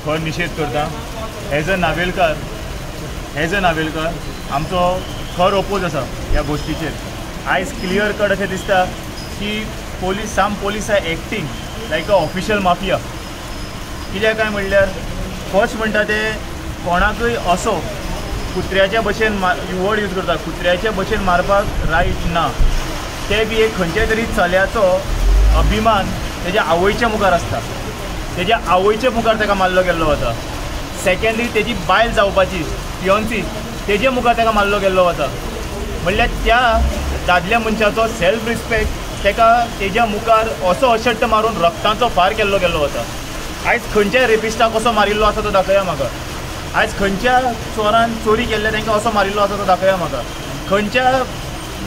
खर निषेध करता. एज अ नावेलकार आमचो खर ओपोज आसा ह्या गोष्टीचेर. आयज क्लियर कट अशें दिसता की police are acting like a official mafia. कित्याक काय म्हणल्यार फर्स्ट म्हणटा ते कोणाकय असो कुत्र्याच्या भशेन वर्ड यूज करता, कुत्र्याच्या भशेन मारपाक रायट ना. ते बी एक खंयच्या तरी चल्याचो अभिमान तेज्या आवयच्या मुखार आसता, तेज्या आवयच्या मुखार ताका मारलो गेल्लो वता. सेकंडली तेजी बायल जावपाची फियोन्सी तेजे मुखार ताका मारलो गेल्लो वता. म्हणल्यार त्या दादल्या मनशाचो सेल्फ रिस्पेक्ट ताका तेज्या मुखार असो अशट्ट मारून रक्ताचो फार केल्लो गेल्लो वता. आयज खंयच्याय रेपिस्टाक असो मारिल्लो आसा तो दाखया म्हाका. आयज खंयच्या चोरान चोरी केल्ले तांकां असो मारिल्लो आसा तो दाखया म्हाका. खंयच्या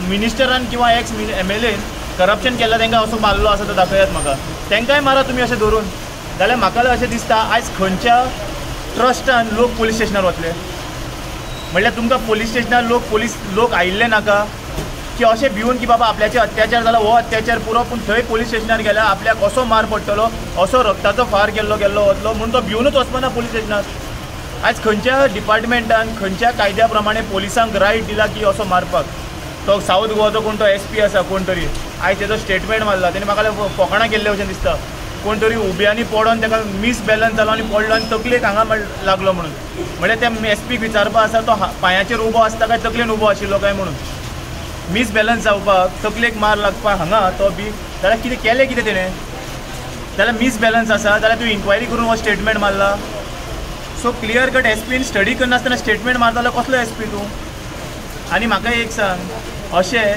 मिनिस्टरान किंवा एक्स MLAन करप्शन केल्लें तांकां असो मारलो आसा तो दाखयात म्हाका. तांकांय मारा तुमी अशें धरून. जाल्यार म्हाका अशें दिसता आयज खंयच्या ट्रस्टान लोक पुलीस स्टेशनार वतले. म्हणल्यार तुमकां पुलीस स्टेशनार लोक आयिल्ले नाका की अशें भिवन की बाबा आपल्याचेर अत्याचार जाला, हो अत्याचार पुरो, पूण थंय पुलीस स्टेशनार गेल्यार आपल्याक असो मार पडटलो, असो रक्ताचो फार केल्लो वतलो म्हणून तो भिवनूच वचपाना पुलीस स्टेशनार. आयज खंयच्या डिपार्टमेंटान खंयच्या कायद्या प्रमाणे पुलिसांक रायट दिला की असो मारपाक. तो सावथ गोवाचो कोण तो SP आसा कोण तरी, आयज तेजो स्टेटमेंट मारला. तेणी म्हाका फकाणां केल्ले अशें दिसता. कोण तरी उब्यांनी पडोन ताका मिसबॅलन्स जालो आनी पडलो आनी तकलेक हांगा लागलो म्हणून. म्हणल्यार त्या SPक विचारपा आसा तो पांयाचेर उबो आसता काय तकलेन उबो आशिल्लो काय म्हणून. मिसबॅलन्स जावपाक तकलेक मार लागपाक हांगा तो बी जाल्यार कितें केलें कितें तेणें. जाल्यार मिसबॅलन्स आसा जाल्यार तूं इन्क्वायरी करून हो स्टेटमेंट मारला. सो क्लियर कट SPन स्टडी करनासतना स्टेटमेंट मारता जाल्यार कसलो SP तूं. आनी म्हाका एक सांग, अशें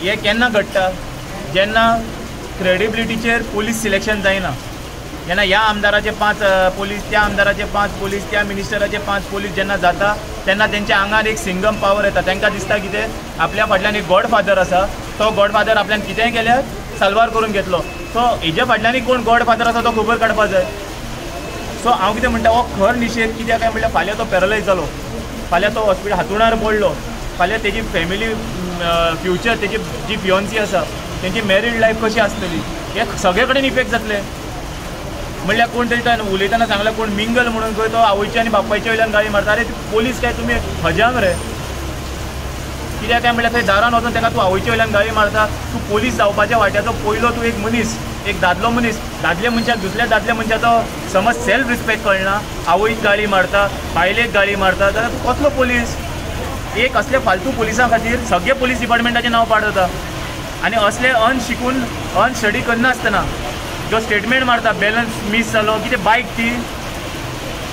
हें केन्ना घडटा जेन्ना क्रेडिबिलिटीचेर पुलीस सिलेक्शन जायना. जेन्ना ह्या आमदाराचे 5 पोलीस, त्या आमदाराचे 5 पोलीस, त्या मिनिस्टराचे 5 पोलीस जेन्ना जाता तेन्ना तेंच्या आंगार एक सिंगम पावर येता. तांकां दिसता कितें आपल्या फाटल्यान एक गॉडफादर आसा, तो गॉडफादर आपल्यान कितेंय केल्यार साल्वार करून घेतलो. सो हेज्या फाटल्यान कोण गॉडफादर आसा तो खबर काडपा जाय. सो हांव कितें म्हणटा हो खर निशेध. कित्याक काय म्हणल्यार फाल्यां तो पॅरलायज जालो, फाल्यां तो हॉस्पिटल हातुणार पडलो, फाल्यां तेजी फॅमिली फ्युचर, तेजी जी फियोन्सी आसा तेंची मॅरीड लायफ कशी आसतली हे सगळे कडेन इफेक्ट जातले. म्हणल्यार कोण तरी उलयतना सांगला कोण मिंगल म्हणून खंय तो आवयच्या आनी बापायच्या वयल्यान गाळी मारता. अरे पोलीस काय तुमी हजांग रे. कित्याक काय म्हणल्यार थंय दारान वचून ताका तूं आवयच्या वयल्यान गाळी मारता. तूं पोलीस जावपाच्या वाट्याचो पयलो तूं एक मनीस, एक दादलो मनीस. दादल्या मनशाक दुसऱ्या दादल्या मनशाचो समज सेल्फ रिस्पेक्ट कळना, आवयक गाळी मारता, बायलेक गाळी मारता, जाल्यार तूं कसलो पोलीस. एक असले फालतू पुलिसां खातीर सगळे पुलीस डिपार्टमेंटाचें नांव पाड जाता. आनी असले अनशिकून अनस्टडी करनासतना जो स्टेटमेंट मारता बॅलन्स मिस जालो कितें बायक ती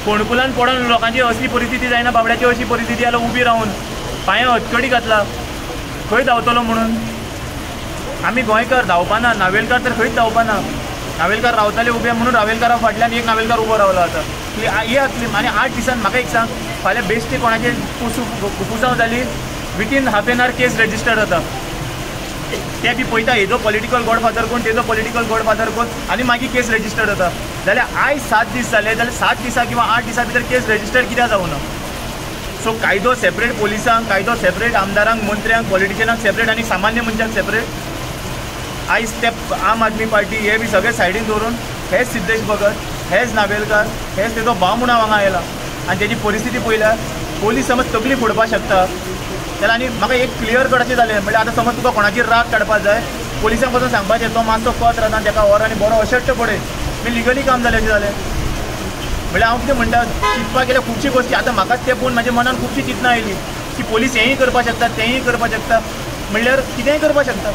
फोंडकुलान पडोन लोकांची असली परिस्थिती जायना बाबड्याची अशी परिस्थिती जाल्यार उबी रावन पांयां हतकडी घातला खंय धांवतलो म्हणून. आमी गोंयकार धांवपाना, नावेलकार तर खंयच धांवपाना. नावेलकार रावताले उबे म्हणून नावेलकारा फाटल्यान एक नावेलकार उबो रावलो आतां. आनी 8 दिसान म्हाका एक सांग, फाल्यां बेश्टे कोणाचे फुफुसांव जाली within half an hour case registered जाता. ते बी पळयता हेजो पॉलिटिकल गॉडफादर कोण, तेजो पॉलिटिकल गॉडफादर कोण, आनी मागीर केस रजिस्टर्ड जाता. जाल्यार आयज 7 दीस जाले जाल्यार 7 दिसा किंवा 8 दिसा भितर केस रजिस्टर्ड कित्याक जावना. सो कायदो सेपरेट पोलिसांक, कायदो सेपरेट आमदारांक, मंत्र्यांक, पॉलिटिशियनांक सेपरेट आनी सामान्य मनशाक सेपरेट. आयज ते आम आदमी पार्टी हे बी सगळे सायडीन दवरून हेच सिद्धेश भगत, हेच नावेलकार, हेच तेजो भाव म्हणून हांगा आयला. आनी तेजी परिस्थिती पळयल्यार पोलीस समज तकली फोडपाक शकता जाल्यार. आनी म्हाका एक क्लियर कट अशें जालें म्हणल्यार आतां समज तुका कोणाचेर राग काडपाक जाय पोलिसांक वचून सांगपाचें तो मातसो कत रावता ताका व्हर आनी बरो अशट्ट पडय, मी लिगली काम जालें अशें जालें. म्हणल्यार हांव कितें म्हणटा, चिंतपाक गेल्यार खुबशी गोश्टी आतां म्हाकाच ते पळोवन म्हाज्या मनान खुबशी चिंतनां आयलीं की पोलीस हेंय करपाक शकता तेंय करपाक शकता, म्हणल्यार कितेंय करपाक शकता.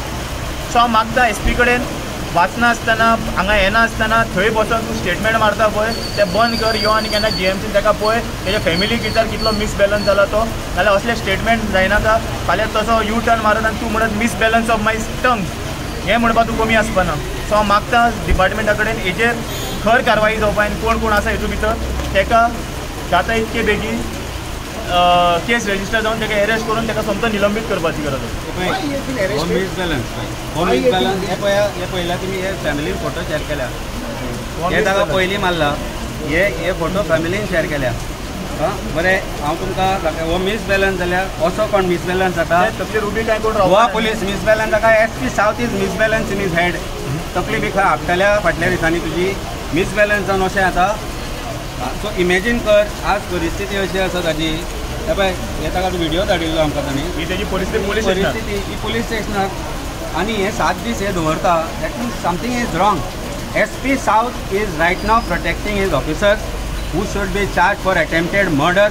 सो हांव मागता SP कडेन वाचना आसतना हांगा येना आसतना थंय बसून तूं स्टेटमेंट मारता पळय तें बंद कर. यो आनी केन्ना GMC ताका पळय तेज्या फॅमिलीक विचार कितलो मिसबॅलन्स जाला तो, नाल्यार असले स्टेटमेंट जायनाका. फाल्यां तसो U-टर्न मारत आनी तूं म्हणत मिसबॅलन्स ऑफ माय टंग हें म्हणपाक तूं कमी आसपाना. सो हांव मागता डिपार्टमेंटा कडेन हेजेर खर कारवाई जावपाक आनी कोण कोण आसा हेतू भितर ताका जाता इतके बेगीन केस रजिस्टर जावन ताका अरेस्ट करून ताका सोमतो निलंबीत करपाची गरज आसा. होम मिसबॅलन्स हे पळयला तुमी हे फॅमिलीन फोटो शेअर केल्या, हे ताका पयलीं मारला, हे फोटो फॅमिलीन शेअर केल्या. बरें हांव तुमकां हो मिसबॅलन्स जाल्यार असो कोण मिसबॅलन्स जाता तकली रुबी काय कोण गोवा पुलीस मिसबॅलन्स जाता. SP सावथ is misbalance in his head. तकली बी खंय आपटल्या फाटल्या दिसांनी तुजी मिसबॅलन्स जावन अशें जाता सो इमेजीन कर आज परिस्थिती अशी आसा ताजी हे पळय हे ताका व्हिडिओ धाडिल्लो आमकां तांणी ही तेजी परिस्थिती परिस्थिती ही पुलीस स्टेशनाक आनी हे 7 दीस हे दवरता that means something is wrong SP South is right now protecting his officers who should be charged for attempted murder.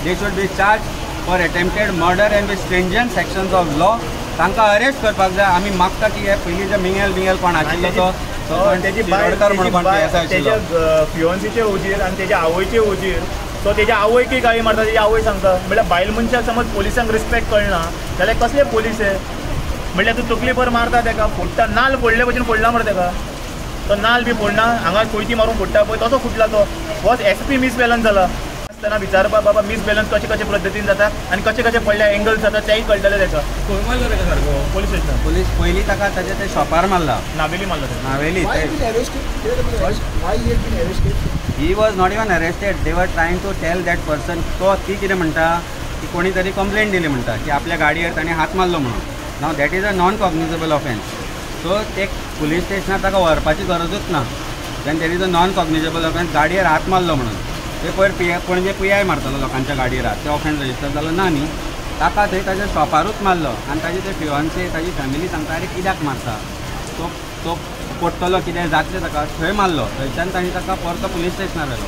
They should be charged for attempted murder and with stringent sections of law. तांकां arrest करपाक जाय आमी मागता की हे पयलीं जे मिंगेल कोण आशिल्लो तो तेजी शिरोडकर म्हणून कोण PSI आशिल्लो तेज्या फियोन्सीचे हुजीर आनी तेज्या आवयचे हुजीर सो तेज्या आवयकी गाळी मारता तेजी आवय सांगता म्हळ्यार बायल मनशाक समज पोलिसांक रिस्पेक्ट कळना जाल्यार कसले पोलीस हे म्हळ्यार तूं तकली भर मारता तेका फोडटा नाल फोडले भशेन फोडला मरे तेका तो नाल बी फोडना हांगा कोयती मारून फोडटा पळय तसो फुटला तो होच SP मिसबॅलन्स जाला आसतना विचारपा बाबा मिसबॅलन्स कशे पद्दतीन जाता आनी कशे पडल्या एंगल्स जाता तेय कळटलें तेका खंय मारलो तेका सारको पोलीस स्टेशनार पुलीस पयलीं ताका ताच्या ते शॉपार मारला नावेली मारलो तेका नावेली he was not even arrested they were trying to tell that person तो ती कितें म्हणटा की कोणी तरी कंप्लेंट दिली म्हणटा की आपल्या गाडयेर ताणें हात मारलो म्हणून नाव that is a non cognizable offence so ते पुलीस स्टेशनार ताका व्हरपाची गरजूच ना then that is a non cognizable offence गाडयेर हात मारलो म्हणून ते पयर पणजे PI मारतलो लोकांच्या गाडयेर हात ते ऑफेन्स रजिस्टर जालो ना न्ही ताका थंय ताच्या शॉपारूच मारलो आनी ताजी ते फियोन्सी ताजी फॅमिली सांगता अरे कित्याक मारता तो पडटलो कितें जातलें ताका थंय मारलो थंयच्यान तांणी ताका परतो पुलीस स्टेशनार व्हेलो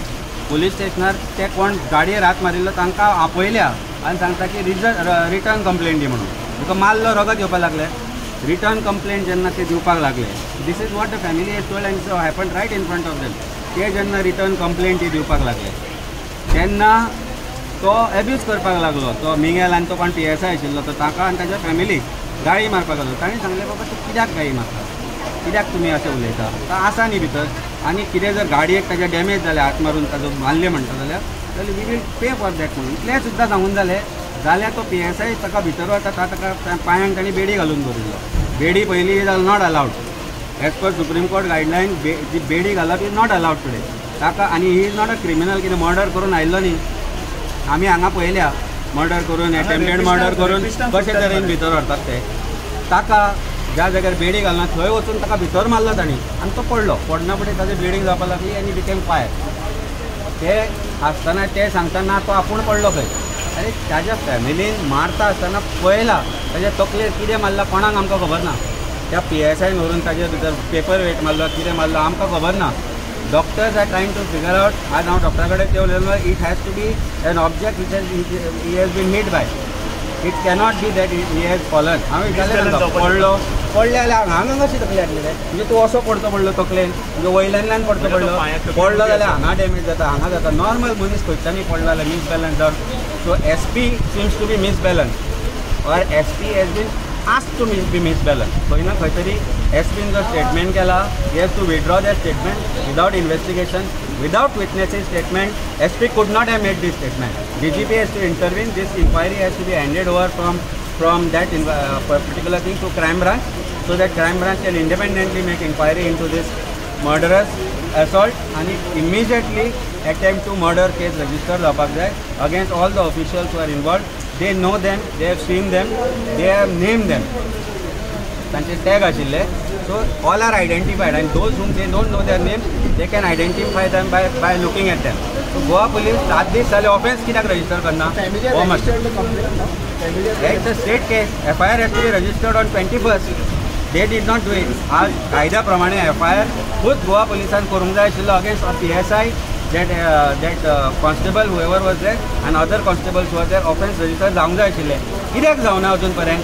पुलीस स्टेशनार ते कोण गाडयेर हात मारिल्लो तांकां आपयल्या आनी सांगता की रिटर्न कंप्लेंट दी म्हणून तुका मारलो रगत येवपाक लागले रिटर्न कंप्लेंट जेन्ना ते दिवपाक लागले this is what the family has told and so happen right in front of them ते जेन्ना रिटर्न कंप्लेंट दिवपाक लागले तेन्ना तो एब्यूज करपाक लागलो तो मिंगेल आनी तो कोण PSI आशिल्लो तो ताका आनी ताच्या फॅमिलीक गाळी मारपाक लागलो ताणें सांगलें बाबा तूं कित्याक गाळी मारता कित्याक तुमी अशें उलयता तो आसा न्ही भितर आनी कितें जर गाडयेक ताच्या डॅमेज जालें हात मारून ताजो मारलें म्हणटा जाल्यार we will pay for that म्हणून इतलें सुद्दां सांगून जाल्यार तो PSI ताका भितर वता ताका पांयांक तांणी बेडी घालून दवरिल्लो बेडी पयलीं is not allowed as per supreme court guideline जी बेडी घालप इज नॉट अलावड टुडे ताका आनी he is not a criminal कितें मर्डर करून आयिल्लो न्ही आमी हांगा पळयल्या मर्डर करून एटेम्प्टेड मर्डर करून कशे तरेन भितर व्हरतात ते ताका ज्या जाग्यार बेडी घालना थंय वचून ताका भितर मारलो तांणी आनी तो पडलो पडना फुडें ताजी ब्लिडींग जावपाक लागली आनी बिकेम फायर ते आसतना ते सांगता ना तो आपूण पडलो खंय अरे ताज्या फॅमिलीन मारता आसतना पळयला ताज्या तकलेर कितें मारला कोणाक आमकां खबर ना त्या PSI व्हरून ताजे भितर पेपर वेट मारलो कितें मारलो आमकां खबर ना doctors are trying to figure out आज हांव डॉक्टरा कडेन ते उलयलो it has to be an object which he has been meet by it cannot be that he has fallen हांवें विचारलें पडलो पडले जाल्यार हांगा कशी तकली हाडली रे म्हणजे तूं असो पडतो पडलो तकलेन म्हणजे वयल्यान पडतो पडलो जाल्यार हांगा डॅमेज जाता हांगा जाता नॉर्मल मनीस खंयच्यानी पडलो जाल्यार मिसबॅलन्स जावन so SP seems to be misbalance or SP has been asked to be misbalanced. खंय ना खंय तरी SP जो स्टेटमेंट केला he has to withdraw that statement without investigation, without witnessing statement. SP could not have made this statement. DGP has to intervene. This inquiry has to be handed over from that particular thing to crime branch, so that crime branch can independently make inquiry into this murderous assault and immediately attempt to murder case register जावपाक जाय against all the officials who are involved. They know them, they have seen them, they have named them. तांचे tag आशिल्ले so all are identified and those whom they don't know their name they can identify them by looking at them. So Goa police 7 दीस जाले offence कित्याक register करना हो मातशें it's a state case FIR has to be registered on 21st. They did not do it. आज कायद्या प्रमाणे FIR खुद गोवा पुलिसान करूंक जाय आशिल्लो against PSI that constable whoever was there and other constables who were there offense register जावंक जाय आशिल्ले कित्याक जावना अजून पर्यंत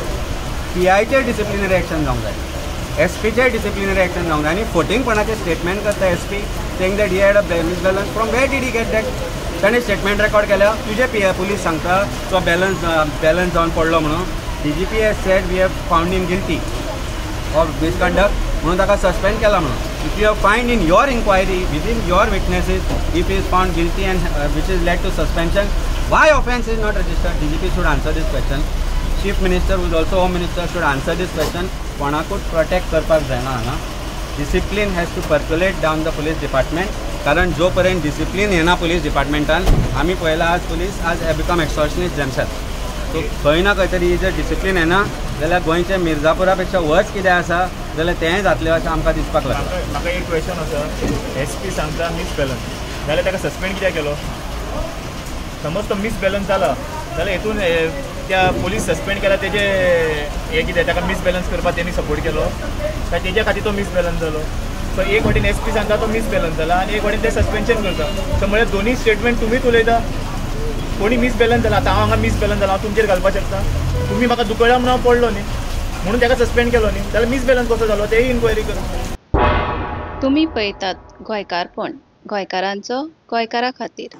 PI चे डिसिप्लिनरी एक्शन जावंक जाय SP चे डिसिप्लिनरी एक्शन जावंक जाय आनी फोटिंगपणाचे स्टेटमेंट करता SP saying that he had a misbalance from where did he get that ताणें स्टेटमेंट रेकॉर्ड केल्या तुजे पुलीस सांगता तो बॅलन्स जावन पडलो म्हणून DGP has said we have found him guilty of misconduct म्हणून ताका सस्पेंड केला म्हणून if you have find in your inquiry within your witnesses if he is found guilty and which is led to suspension why offense is not registered DGP should answer this question chief minister who is also home minister should answer this question कोणाकूच protect करपाक जायना हांगा discipline has to percolate down the police department कारण जो पर्यंत discipline येना police डिपार्टमेंटान आमी पळयला आज पुलीस आज बिकम एक्सटॉर्शनिस्ट themselves सो खंय ना खंय तरी जर डिसिप्लीन येना जाल्यार गोंयचे मिर्जापुरा पेक्षा वर्स कितें आसा जाल्यार तेंय जातलें अशें आमकां दिसपाक लागलें म्हाका एक क्वेश्चन आसा SP सांगता मिसबॅलन्स जाल्यार ताका सस्पेंड कित्याक केलो? समज तो मिसबॅलन्स जाला जाल्यार हेतून त्या पोलीस सस्पेंड केला तेजे हे कितें ताका मिसबॅलन्स करपाक तेणी सपोर्ट केलो काय तेज्या खातीर तो मिसबॅलन्स जालो? सो एक वाटेन SP सांगता तो मिसबॅलन्स जाला आनी एक वाटेन ते सस्पेन्शन करता. सो म्हळ्यार दोनी स्टेटमेंट तुमीच उलयता. कोणी मिसबॅलन्स जाला, आतां हांव हांगा मिसबॅलन्स जाला हांव तुमचेर घालपाक शकता. तुमी म्हाका दुकळ्या म्हणून हांव पडलो न्ही म्हणून ताका सस्पेंड केलो न्ही, जाल्यार मिसबॅलन्स कसो जालो तेय इन्क्वायरी करा. तुम्ही पळयतात गोंयकारपण, गोंयकारांचो गोंयकारा खातीर.